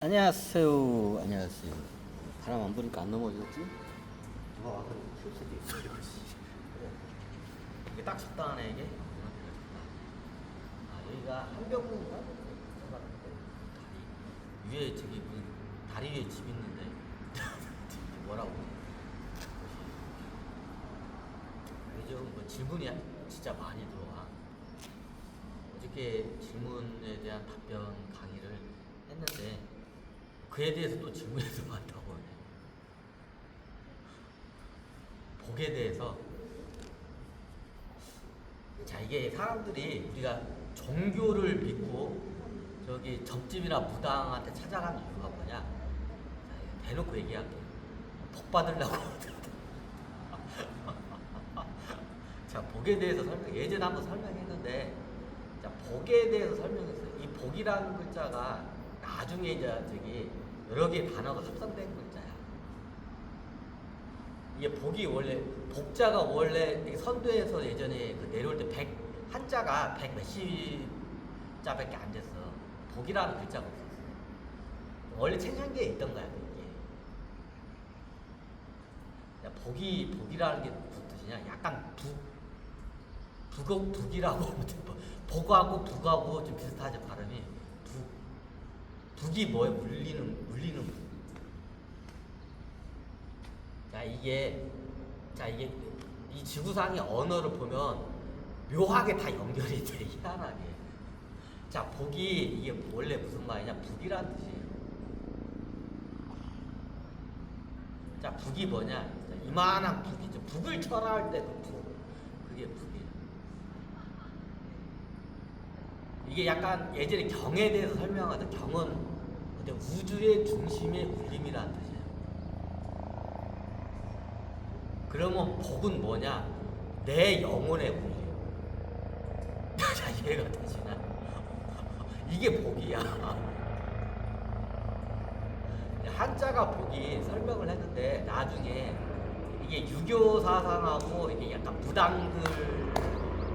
안녕하세요. 안녕하세요. 바람 안 부니까 안 넘어졌지? 누가 와서 칠 수도 있어요. 이게 딱 적당하네 이게. 아 여기가 한병문인가? 다리 위에 저기 무슨 다리 위에 집 있는데 뭐라고? 요즘 뭐 질문이 진짜 많이 들어와. 어저께 질문에 대한 답변 강의를 했는데 그에 대해서 또 질문이 들어왔다고 해. 복에 대해서. 자, 이게 사람들이 우리가 종교를 믿고 저기 점집이나 무당한테 찾아가는 이유가 뭐냐? 자, 대놓고 얘기할게. 복 받으려고. 자, 복에 대해서 예전에 한번 설명했는데, 자, 복에 대해서 설명했어요. 이 복이라는 글자가 나중에 이제 저기 여러 개의 단어가 합성된 글자야. 이게 복이 원래 복자가 원래 선도에서 예전에 그 내려올 때 100 한자가 100 몇십 자밖에 안 됐어. 복이라는 글자가 없었어. 원래 천연계에 있던 거야 이게. 야, 복이라는 게 무슨 뜻이냐? 약간 북이라고 복하고 북하고 좀 비슷하죠 발음이. 북이 뭐에 울리는 북. 자 이게 이 지구상의 언어를 보면 묘하게 다 연결이 돼 희한하게. 자 복이 이게 원래 무슨 말이냐? 북이란 뜻이에요. 자 북이 뭐냐? 자, 이만한 북이죠. 북을 쳐라 할 때 그 북. 그게 북이에요. 이게 약간 예전에 경에 대해서 설명하던 경은 우주의 중심의 울림이라는 뜻이에요. 그러면 복은 뭐냐? 내 영혼의 울림. 자, 이해가 되시나? 이게 복이야. 한자가 복이 설명을 했는데 나중에 이게 유교 사상하고 이게 약간 무당들의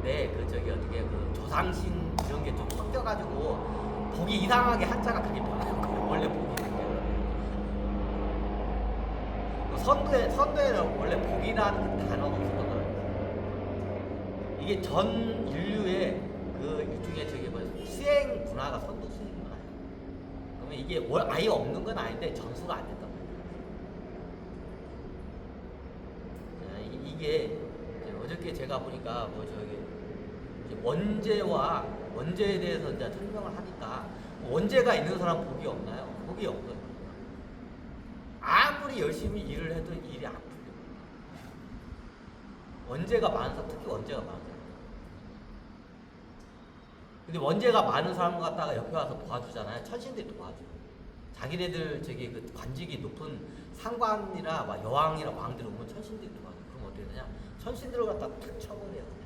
그 저기 어떻게 그 조상신 이런 게 좀 섞여가지고 복이 이상하게 한자가 그게 변한 거예요. 원래 복이 선도에는 원래 복이라는 그 단어가 없었던 거예요. 이게 전 인류의 그 일종의 저기 뭐 수행 문화가 선도 수행 문화예요. 그러면 이게 아예 없는 건 아닌데 전수가 안 됐단 말이에요. 이게 어저께 제가 보니까 뭐 저기 원죄에 대해서 이제 설명을 하니까 원죄가 있는 사람 복이 없나요? 복이 없어요. 아무리 열심히 일을 해도 일이 안 풀려. 원죄가 많은 사람, 특히 원죄가 많은 사람. 근데 원죄가 많은 사람 갖다가 옆에 와서 도와주잖아요. 천신들이 도와줘. 자기네들 저기 그 관직이 높은 상관이나 막 여왕이나 왕들 오면 천신들이 도와줘. 그럼 어떻게 되냐? 천신들을 갖다가 툭 쳐버려요. 그냥.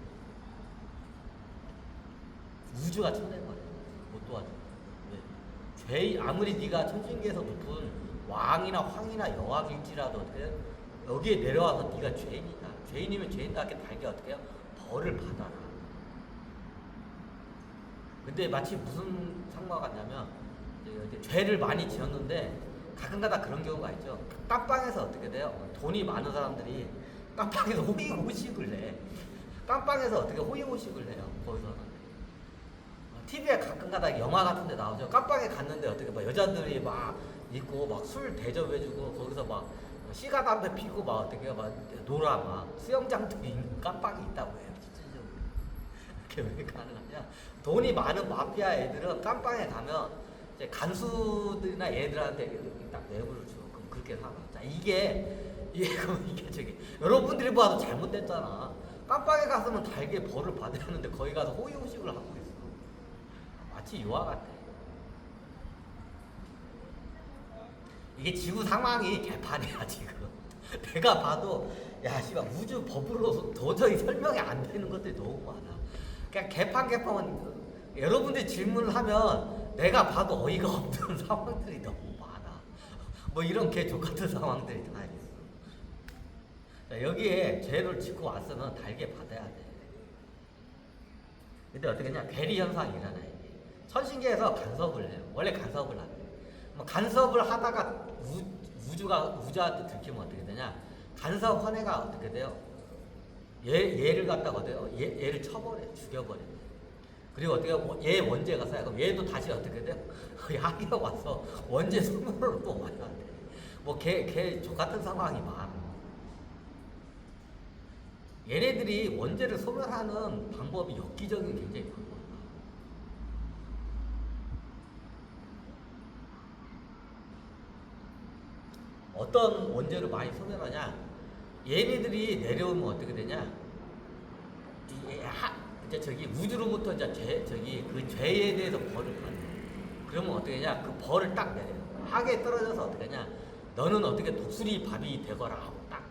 우주가 쳐낸 거예요. 못 도와줘. 왜? 아무리 네가 천신계에서 높은 왕이나 황이나 여왕일지라도 어떻게 여기에 내려와서 네가 죄인이다. 죄인이면 죄인답게 달게 어떻게 해요? 벌을 받아라. 근데 마치 무슨 상황 같냐면 죄를 많이 지었는데 가끔가다 그런 경우가 있죠. 깜빵에서 어떻게 돼요? 돈이 많은 사람들이 깜빵에서 호의호식을 해. 깜빵에서 어떻게 호의호식을 해요? 거기서는. TV에 가끔가다 영화 같은 데 나오죠. 깜빵에 갔는데 어떻게 막 여자들이 막 있고 막 술 대접해주고 거기서 막 시가 담배 피고 막 어떻게 막 놀아 막 수영장도 있는 깜빵이 있다고 해요. 실질적으로. 그게 왜 가능하냐? 돈이 많은 마피아 애들은 깜빵에 가면 이제 간수들이나 애들한테 딱 뇌물을 줘. 그럼 그렇게 살아. 자 그럼 이게 저기 여러분들이 봐도 잘못됐잖아. 깜빵에 갔으면 달게 벌을 받아야 하는데 거기 가서 호의호식을 하고 있어. 마치 유아 같아. 이게 지구 상황이 개판이야 지금. 내가 봐도 야 씨발 우주 법으로 도저히 설명이 안 되는 것들이 너무 많아. 그냥 개판은 여러분들이 질문을 하면 내가 봐도 어이가 없는 상황들이 너무 많아. 뭐 이런 개족 같은 상황들이 다 있어. 자, 여기에 죄를 짓고 왔으면 달게 받아야 돼. 근데 어떻게 했냐? 괴리 현상이 일어나요. 천신계에서 간섭을 해요. 원래 간섭을 하고 뭐 간섭을 하다가 우주한테 들키면 어떻게 되냐? 간섭 헌해가 어떻게 돼요? 얘를 갖다가 어때요? 얘를 쳐버려, 죽여버려. 그리고 어떻게 얘 원죄가 쌓여. 그럼 얘도 다시 어떻게 돼요? 야기가 와서 원죄 소멸로 또 와야 돼. 뭐 걔 같은 상황이 많아. 얘네들이 원죄를 소멸하는 방법이 엽기적인 굉장히 방법이야. 어떤 원죄를 많이 소멸하냐? 얘네들이 내려오면 어떻게 되냐? 이제 저기 우주로부터 이제 그 죄에 대해서 벌을 받는. 그러면 어떻게 하냐? 그 벌을 딱 내려. 하게 떨어져서 어떻게 하냐? 너는 어떻게 독수리 밥이 되거라 하고 딱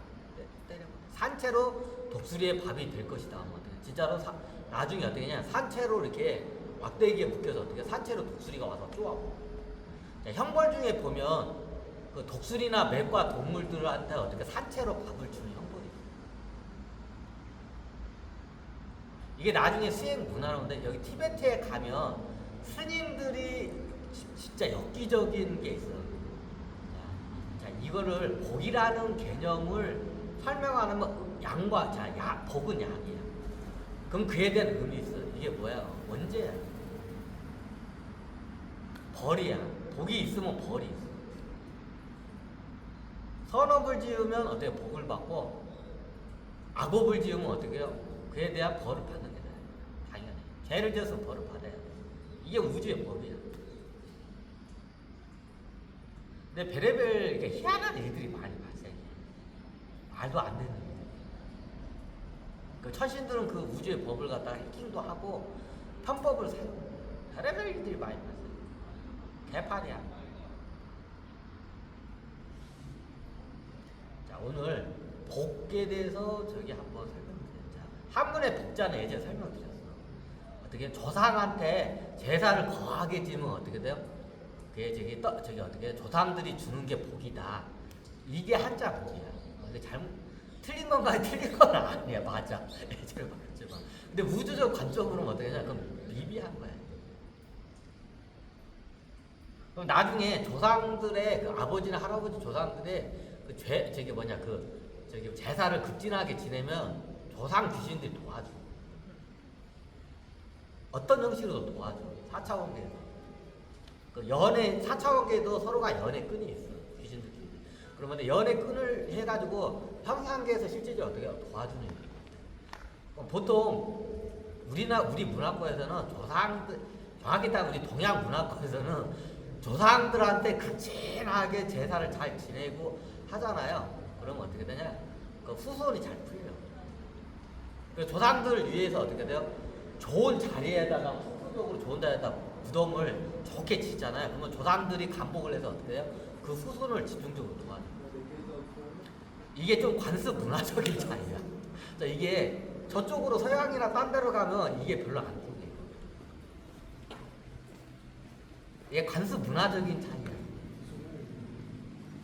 때려. 산채로 독수리의 밥이 될 것이다 하면 어떻게? 진짜로 나중에 어떻게 하냐? 산채로 이렇게 막대기에 묶여서 어떻게? 산채로 독수리가 와서 쪼아. 형벌 중에 보면 그 독수리나 맹과 동물들한테 어떻게 산채로 밥을 주는 형벌이. 이게 나중에 수행 문화로인데 여기 티베트에 가면 스님들이 진짜 엽기적인 게 있어요. 자, 이거를 복이라는 개념을 설명하면 양과 복은 양이야. 그럼 그에 대한 의미 있어. 이게 뭐야? 원죄야. 벌이야. 복이 있으면 벌이 있어. 선업을 지으면 어떻게 복을 받고 악업을 지으면 어떻게 해요? 그에 대한 벌을 받는 게 당연해. 죄를 지어서 벌을 받아야 돼. 이게 우주의 법이야. 근데 별의별 이렇게 희한한 일들이 많이 발생해. 말도 안 되는 일. 그 천신들은 그 우주의 법을 갖다가 해킹도 하고 편법을 사용해. 별의별 일들이 많이 발생해. 개판이야. 오늘 복에 대해서 저기 한번 설명드리자. 한문의 복자는 예전에 설명드렸어. 어떻게 조상한테 제사를 거하게 지면 어떻게 돼요? 그게 저기 어떻게 조상들이 주는 게 복이다. 이게 한자 복이야. 근데 틀린 건가 틀린 건 아니야. 맞아. 예전에 말했지만. 근데 우주적 관점으로는 어떻게 하냐? 그럼 미비한 거야. 그럼 나중에 조상들의 그 아버지나 할아버지 조상들의 저기 제사를 극진하게 지내면 조상 귀신들이 도와줘. 어떤 형식으로도 도와줘. 4차원계에서. 그 4차원계에도 서로가 연애 끈이 있어. 귀신들끼리. 그러면 연애 끈을 해가지고 평상계에서 실제적으로 어떻게 도와주는 거야. 보통 우리 문화권에서는 조상들, 정확히 따면 우리 동양 문화권에서는 조상들한테 극진하게 제사를 잘 지내고 하잖아요. 그러면 어떻게 되냐? 그 후손이 잘 풀려. 그 조상들을 위해서 어떻게 돼요? 좋은 자리에다가 후손적으로 좋은 자리에다 무덤을 좋게 짓잖아요. 그러면 조상들이 간복을 해서 어떻게 돼요? 그 후손을 집중적으로 도와줘. 이게 좀 관습 문화적인 차이야. 이게 저쪽으로 서양이나 딴 데로 가면 이게 별로 안 통해. 이게 관습 문화적인 차이야.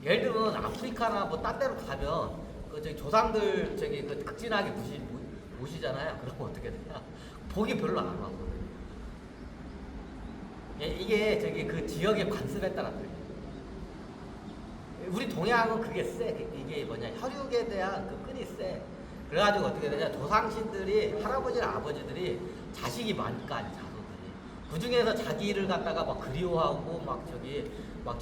예를 들면 아프리카나 뭐 딴 데로 가면 그 저기 조상들 저기 그 극진하게 모시잖아요. 그러면 어떻게 되냐? 복이 별로 안 와거든. 이게 저기 그 지역의 관습에 따라 달려. 우리 동양은 그게 세. 이게 뭐냐? 혈육에 대한 그 끈이 세. 그래가지고 어떻게 되냐? 조상신들이 할아버지나 아버지들이 자식이 많을 거 아니 자손들이. 그 중에서 자기를 갖다가 막 그리워하고 막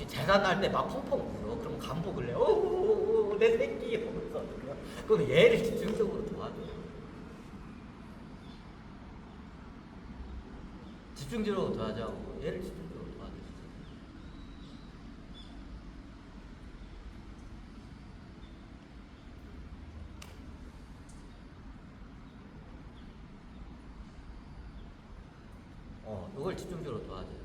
제사 날 때 막 펑펑 울어. 그럼 간복을 해. 오, 내 새끼 이러면서. 그럼 얘를 집중적으로 도와줘. 집중적으로 도와줘. 얘를 집중적으로 도와줘. 이걸 집중적으로 도와줘요.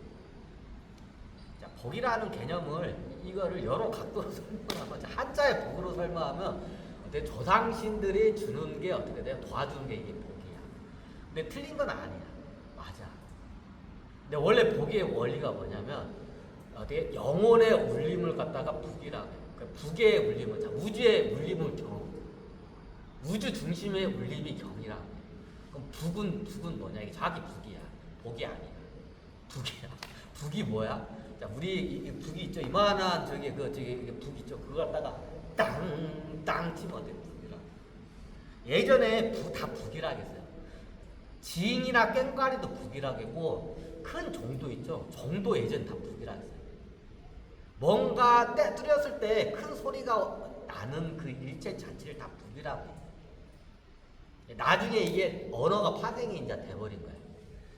자, 복이라는 개념을 이거를 여러 각도로 설명하면 한자의 복으로 설명하면 어때 조상신들이 주는 게 어떻게 돼요? 도와주는 게 이게 복이야. 근데 틀린 건 아니야. 맞아. 근데 원래 복의 원리가 뭐냐면 어떻게 영혼의 울림을 갖다가 북이라고 해요. 그러니까 북의 울림은 자, 우주의 울림은 경. 우주 중심의 울림이 경이라고 해요. 그럼 북은 뭐냐? 이게 자기 북이야. 복이 아니야. 북이야. 북이 뭐야? 자, 우리 이 북이 있죠. 이만한 저기 이게 북 있죠. 그거 갖다가 땅 치면 어때요? 북이라. 예전에 다 북이라 했어요. 지잉이나 꽹과리도 북이라 했고 큰 종도 있죠. 종도 예전 다 북이라 했어요. 뭔가 뚜렸을 때 큰 소리가 나는 그 일체 자체를 다 북이라고 해요. 나중에 이게 언어가 파생이 이제 돼버린 거예요.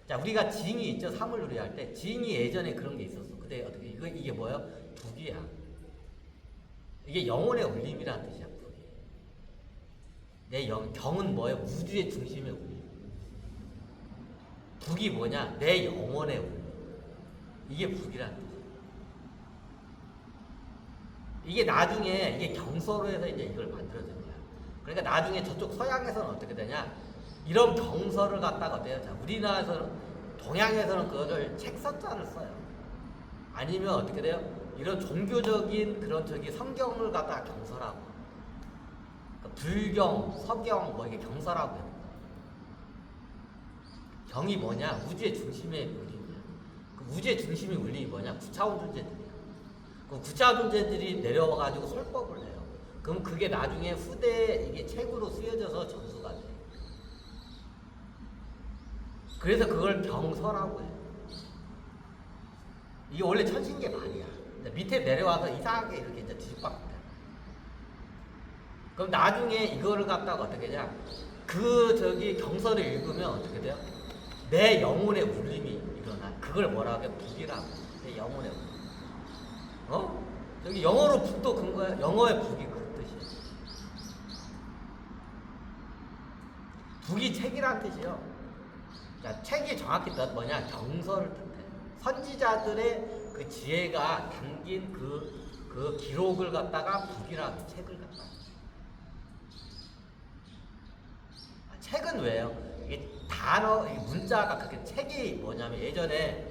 자, 우리가 징이 있죠. 사물놀이 할 때. 징이 예전에 그런 게 있었어. 근데 어떻게, 이게 뭐예요? 북이야. 이게 영혼의 울림이라는 뜻이야, 북이. 경은 뭐예요? 우주의 중심의 울림. 북이 뭐냐? 내 영혼의 울림. 이게 북이라는 뜻이야. 이게 나중에, 이게 경서로 해서 이제 이걸 만들어진 거야. 그러니까 나중에 저쪽 서양에서는 어떻게 되냐? 이런 경서를 갖다가 어때요? 자, 우리나라에서는, 동양에서는 그거를 책서자를 써요. 아니면 어떻게 돼요? 이런 종교적인 그런 성경을 갖다가 경서라고. 그러니까 불경, 서경, 뭐 이게 경서라고 해요. 경이 뭐냐? 우주의 중심의 울림이야. 그 우주의 중심의 울림이 뭐냐? 구차원 존재들이야. 그 구차원 존재들이 내려와가지고 설법을 해요. 그럼 그게 나중에 후대에 이게 책으로 쓰여져서 전수가 돼. 그래서 그걸 경서라고 해요. 이게 원래 천신계 말이야. 밑에 내려와서 이상하게 이렇게 이제 뒤집박다. 그럼 나중에 이거를 갖다가 어떻게 하냐? 경서를 읽으면 어떻게 돼요? 내 영혼의 울림이 일어나. 그걸 뭐라고 해? 북이라고. 내 영혼의 울림. 여기 영어로 북도 근거야. 영어의 북이 그 뜻이야. 북이 책이란 뜻이요. 자, 책이 정확히 뭐냐? 경서를 뜻해. 선지자들의 그 지혜가 담긴 그 기록을 갖다가 북이라고 책을 갖다가. 책은 왜요? 이게 이게 문자가 그렇게 책이 뭐냐면 예전에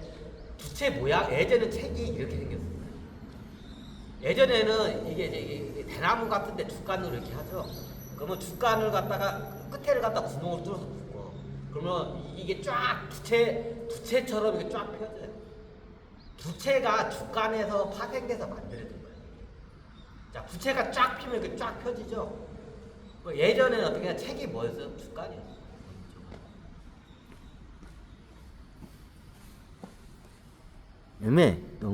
두채 모양, 예전에 책이 이렇게 생겼어요. 예전에는 이게 대나무 같은데 주간으로 이렇게 하죠. 그러면 주간을 갖다가 끝에를 갖다 구멍을 뚫어서 묶어. 그러면 이게 쫙 두채처럼 이렇게 쫙 펴져요. 두채가 주간에서 파생돼서 만들어진 거예요. 자, 두채가 쫙 피면 이렇게 쫙 펴지죠. 예전에는 어떻게 해야 책이 뭐였어요? 주간이었어요. 애매 너무.